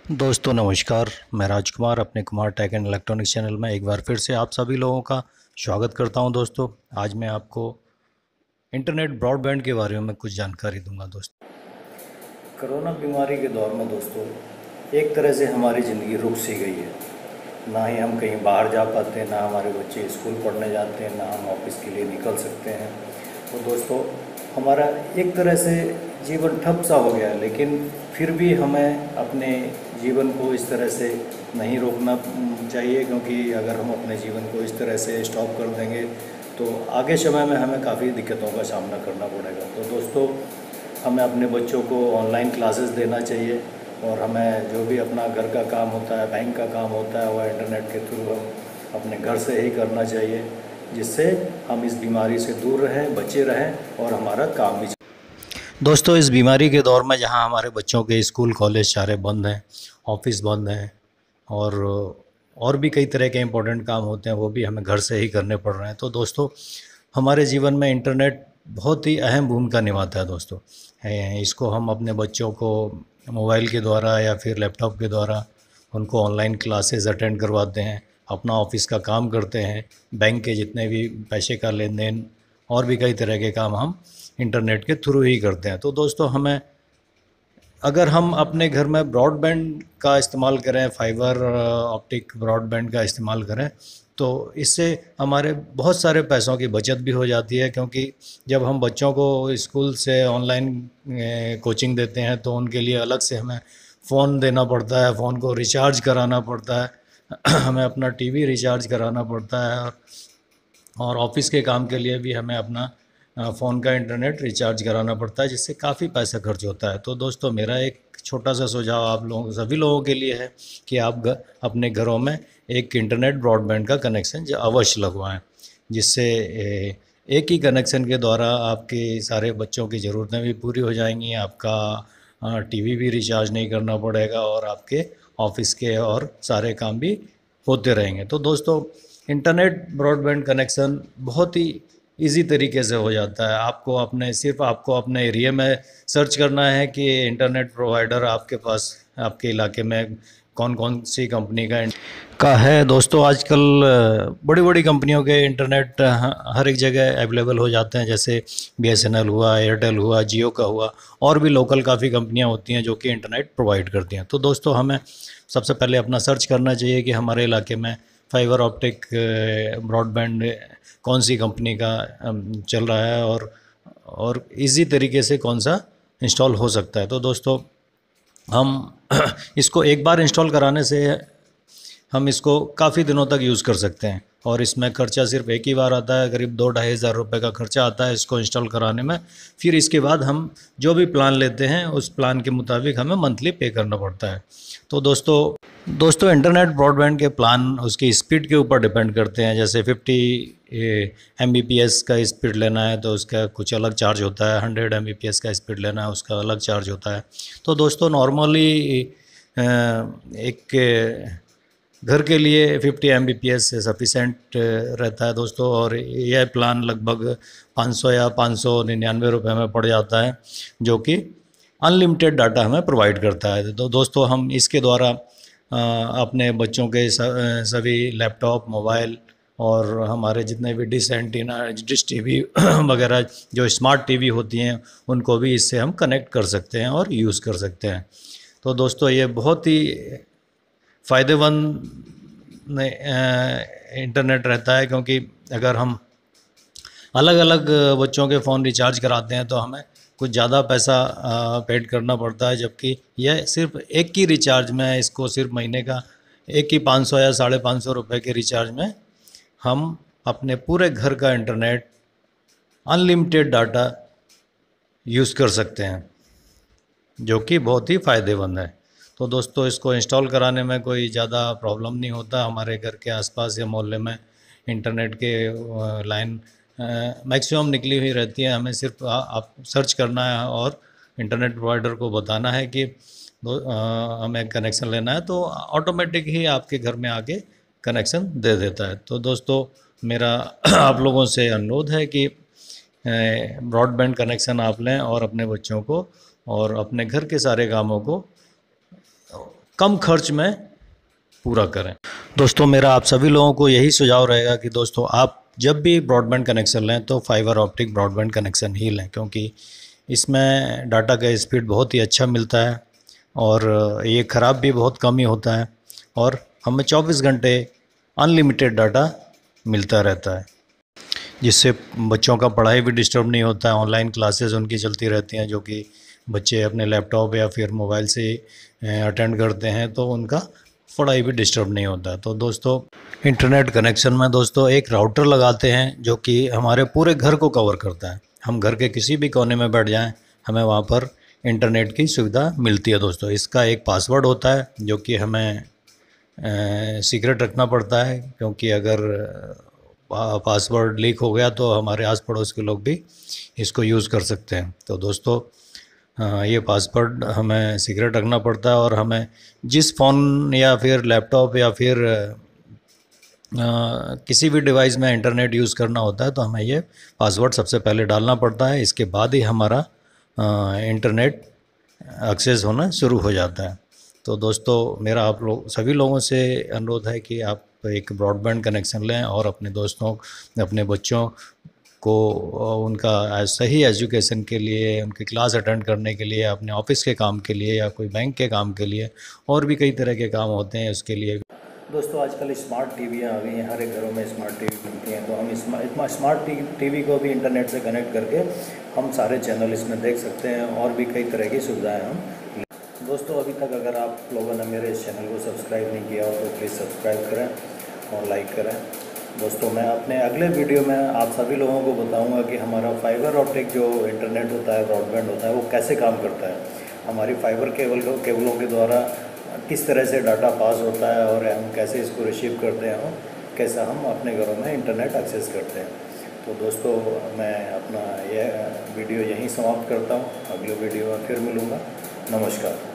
दोस्तों नमस्कार। मैं राजकुमार अपने Kumar tech and electronics channel में एक बार फिर से आप सभी लोगों का स्वागत करता हूं। दोस्तों आज मैं आपको इंटरनेट ब्रॉडबैंड के बारे में कुछ जानकारी दूंगा। दोस्तों कोरोना बीमारी के दौर में दोस्तों एक तरह से हमारी ज़िंदगी रुक सी गई है। ना ही हम कहीं बाहर जा पाते हैं, ना हमारे बच्चे स्कूल पढ़ने जाते हैं, ना हम ऑफिस के लिए निकल सकते हैं। तो दोस्तों हमारा एक तरह से जीवन ठप सा हो गया है, लेकिन फिर भी हमें अपने जीवन को इस तरह से नहीं रोकना चाहिए, क्योंकि अगर हम अपने जीवन को इस तरह से स्टॉप कर देंगे तो आगे समय में हमें काफ़ी दिक्कतों का सामना करना पड़ेगा। तो दोस्तों हमें अपने बच्चों को ऑनलाइन क्लासेस देना चाहिए और हमें जो भी अपना घर का काम होता है, बैंक का काम होता है, वह इंटरनेट के थ्रू हम अपने घर से ही करना चाहिए, जिससे हम इस बीमारी से दूर रहें, बचे रहें और हमारा काम भी। दोस्तों इस बीमारी के दौर में जहां हमारे बच्चों के स्कूल कॉलेज सारे बंद हैं, ऑफिस बंद हैं और भी कई तरह के इम्पोर्टेंट काम होते हैं, वो भी हमें घर से ही करने पड़ रहे हैं। तो दोस्तों हमारे जीवन में इंटरनेट बहुत ही अहम भूमिका निभाता है। दोस्तों इसको हम अपने बच्चों को मोबाइल के द्वारा या फिर लैपटॉप के द्वारा उनको ऑनलाइन क्लासेस अटेंड करवाते हैं, अपना ऑफिस का काम करते हैं, बैंक के जितने भी पैसे का लेन देन और भी कई तरह के काम हम इंटरनेट के थ्रू ही करते हैं। तो दोस्तों हमें अगर हम अपने घर में ब्रॉडबैंड का इस्तेमाल करें, फाइबर ऑप्टिक ब्रॉडबैंड का इस्तेमाल करें, तो इससे हमारे बहुत सारे पैसों की बचत भी हो जाती है। क्योंकि जब हम बच्चों को स्कूल से ऑनलाइन कोचिंग देते हैं तो उनके लिए अलग से हमें फ़ोन देना पड़ता है, फ़ोन को रिचार्ज कराना पड़ता है हमें अपना टीवी रिचार्ज कराना पड़ता है और ऑफिस के काम के लिए भी हमें अपना फ़ोन का इंटरनेट रिचार्ज कराना पड़ता है, जिससे काफ़ी पैसा खर्च होता है। तो दोस्तों मेरा एक छोटा सा सुझाव आप लोगों सभी लोगों के लिए है कि आप अपने घरों में एक इंटरनेट ब्रॉडबैंड का कनेक्शन अवश्य लगवाएं, जिससे एक ही कनेक्शन के द्वारा आपके सारे बच्चों की ज़रूरतें भी पूरी हो जाएंगी, आपका टीवी भी रिचार्ज नहीं करना पड़ेगा और आपके ऑफिस के और सारे काम भी होते रहेंगे। तो दोस्तों इंटरनेट ब्रॉडबैंड कनेक्शन बहुत ही इजी तरीके से हो जाता है। आपको अपने एरिया में सर्च करना है कि इंटरनेट प्रोवाइडर आपके पास आपके इलाके में कौन कौन सी कंपनी का है। दोस्तों आजकल बड़ी बड़ी कंपनियों के इंटरनेट हर एक जगह अवेलेबल हो जाते हैं, जैसे बीएसएनएल हुआ, एयरटेल हुआ, जियो का हुआ, और भी लोकल काफ़ी कंपनियां होती हैं जो कि इंटरनेट प्रोवाइड करती हैं। तो दोस्तों हमें सबसे पहले अपना सर्च करना चाहिए कि हमारे इलाके में फाइबर ऑप्टिक ब्रॉडबैंड कौन सी कंपनी का चल रहा है और इजी तरीके से कौन सा इंस्टॉल हो सकता है। तो दोस्तों हम इसको एक बार इंस्टॉल कराने से हम इसको काफ़ी दिनों तक यूज़ कर सकते हैं और इसमें खर्चा सिर्फ एक ही बार आता है, करीब 2-2.5 हज़ार रुपये का खर्चा आता है इसको इंस्टॉल कराने में। फिर इसके बाद हम जो भी प्लान लेते हैं उस प्लान के मुताबिक हमें मंथली पे करना पड़ता है। तो दोस्तों इंटरनेट ब्रॉडबैंड के प्लान उसकी स्पीड के ऊपर डिपेंड करते हैं। जैसे 50 MBPS का स्पीड लेना है तो उसका कुछ अलग चार्ज होता है, 100 MBPS का स्पीड लेना है उसका अलग चार्ज होता है। तो दोस्तों नॉर्मली एक घर के लिए 50 MBPS से सफिशेंट रहता है दोस्तों, और यह प्लान लगभग 500 या 599 रुपये में पड़ जाता है, जो कि अनलिमिटेड डाटा हमें प्रोवाइड करता है। तो दोस्तों हम इसके द्वारा अपने बच्चों के सभी लैपटॉप, मोबाइल और हमारे जितने भी डिश टीवी वगैरह जो स्मार्ट टीवी होती हैं उनको भी इससे हम कनेक्ट कर सकते हैं और यूज़ कर सकते हैं। तो दोस्तों ये बहुत ही फ़ायदेमंद इंटरनेट रहता है, क्योंकि अगर हम अलग अलग बच्चों के फ़ोन रिचार्ज कराते हैं तो हमें कुछ ज़्यादा पैसा पेड करना पड़ता है, जबकि यह सिर्फ एक ही रिचार्ज में, इसको सिर्फ महीने का एक ही 500 या 550 रुपये के रिचार्ज में हम अपने पूरे घर का इंटरनेट अनलिमिटेड डाटा यूज़ कर सकते हैं, जो कि बहुत ही फ़ायदेमंद है। तो दोस्तों इसको इंस्टॉल कराने में कोई ज़्यादा प्रॉब्लम नहीं होता। हमारे घर के आसपास या मोहल्ले में इंटरनेट के लाइन मैक्सिमम निकली हुई रहती है। हमें सिर्फ आप सर्च करना है और इंटरनेट प्रोवाइडर को बताना है कि हमें कनेक्शन लेना है, तो ऑटोमेटिक ही आपके घर में आके कनेक्शन दे देता है। तो दोस्तों मेरा आप लोगों से अनुरोध है कि ब्रॉडबैंड कनेक्शन आप लें और अपने बच्चों को और अपने घर के सारे कामों को कम खर्च में पूरा करें। दोस्तों मेरा आप सभी लोगों को यही सुझाव रहेगा कि दोस्तों आप जब भी ब्रॉडबैंड कनेक्शन लें तो फाइबर ऑप्टिक ब्रॉडबैंड कनेक्शन ही लें, क्योंकि इसमें डाटा का स्पीड बहुत ही अच्छा मिलता है और ये ख़राब भी बहुत कम ही होता है और हमें 24 घंटे अनलिमिटेड डाटा मिलता रहता है, जिससे बच्चों का पढ़ाई भी डिस्टर्ब नहीं होता है। ऑनलाइन क्लासेस उनकी चलती रहती हैं जो कि बच्चे अपने लैपटॉप या फिर मोबाइल से अटेंड करते हैं, तो उनका पढ़ाई भी डिस्टर्ब नहीं होता है। तो दोस्तों इंटरनेट कनेक्शन में दोस्तों एक राउटर लगाते हैं जो कि हमारे पूरे घर को कवर करता है। हम घर के किसी भी कोने में बैठ जाएं, हमें वहाँ पर इंटरनेट की सुविधा मिलती है। दोस्तों इसका एक पासवर्ड होता है जो कि हमें सीक्रेट रखना पड़ता है, क्योंकि अगर पासवर्ड लीक हो गया तो हमारे आस पड़ोस के लोग भी इसको यूज़ कर सकते हैं। तो दोस्तों ये पासवर्ड हमें सीक्रेट रखना पड़ता है और हमें जिस फ़ोन या फिर लैपटॉप या फिर किसी भी डिवाइस में इंटरनेट यूज़ करना होता है तो हमें ये पासवर्ड सबसे पहले डालना पड़ता है। इसके बाद ही हमारा इंटरनेट एक्सेस होना शुरू हो जाता है। तो दोस्तों मेरा आप लोग सभी लोगों से अनुरोध है कि आप एक ब्रॉडबैंड कनेक्शन लें और अपने दोस्तों, अपने बच्चों को उनका सही एजुकेशन के लिए, उनकी क्लास अटेंड करने के लिए, अपने ऑफिस के काम के लिए या कोई बैंक के काम के लिए, और भी कई तरह के काम होते हैं उसके लिए। दोस्तों आजकल स्मार्ट टीवियाँ आ गई हैं, हर एक घरों में स्मार्ट टीवी मिलती हैं, तो हम स्मार्ट टीवी को भी इंटरनेट से कनेक्ट करके हम सारे चैनल इसमें देख सकते हैं और भी कई तरह की सुविधाएं हम। दोस्तों अभी तक अगर आप लोगों ने मेरे इस चैनल को सब्सक्राइब नहीं किया हो तो प्लीज़ सब्सक्राइब करें और लाइक करें। दोस्तों मैं अपने अगले वीडियो में आप सभी लोगों को बताऊंगा कि हमारा फाइबर ऑप्टिक जो इंटरनेट होता है, ब्रॉडबैंड होता है, वो कैसे काम करता है, हमारी फाइबर केबलों के द्वारा किस तरह से डाटा पास होता है और हम कैसे इसको रिसीव करते हैं और कैसा हम अपने घरों में इंटरनेट एक्सेस करते हैं। तो दोस्तों मैं अपना यह वीडियो यहीं समाप्त करता हूँ, अगले वीडियो में फिर मिलूँगा। नमस्कार।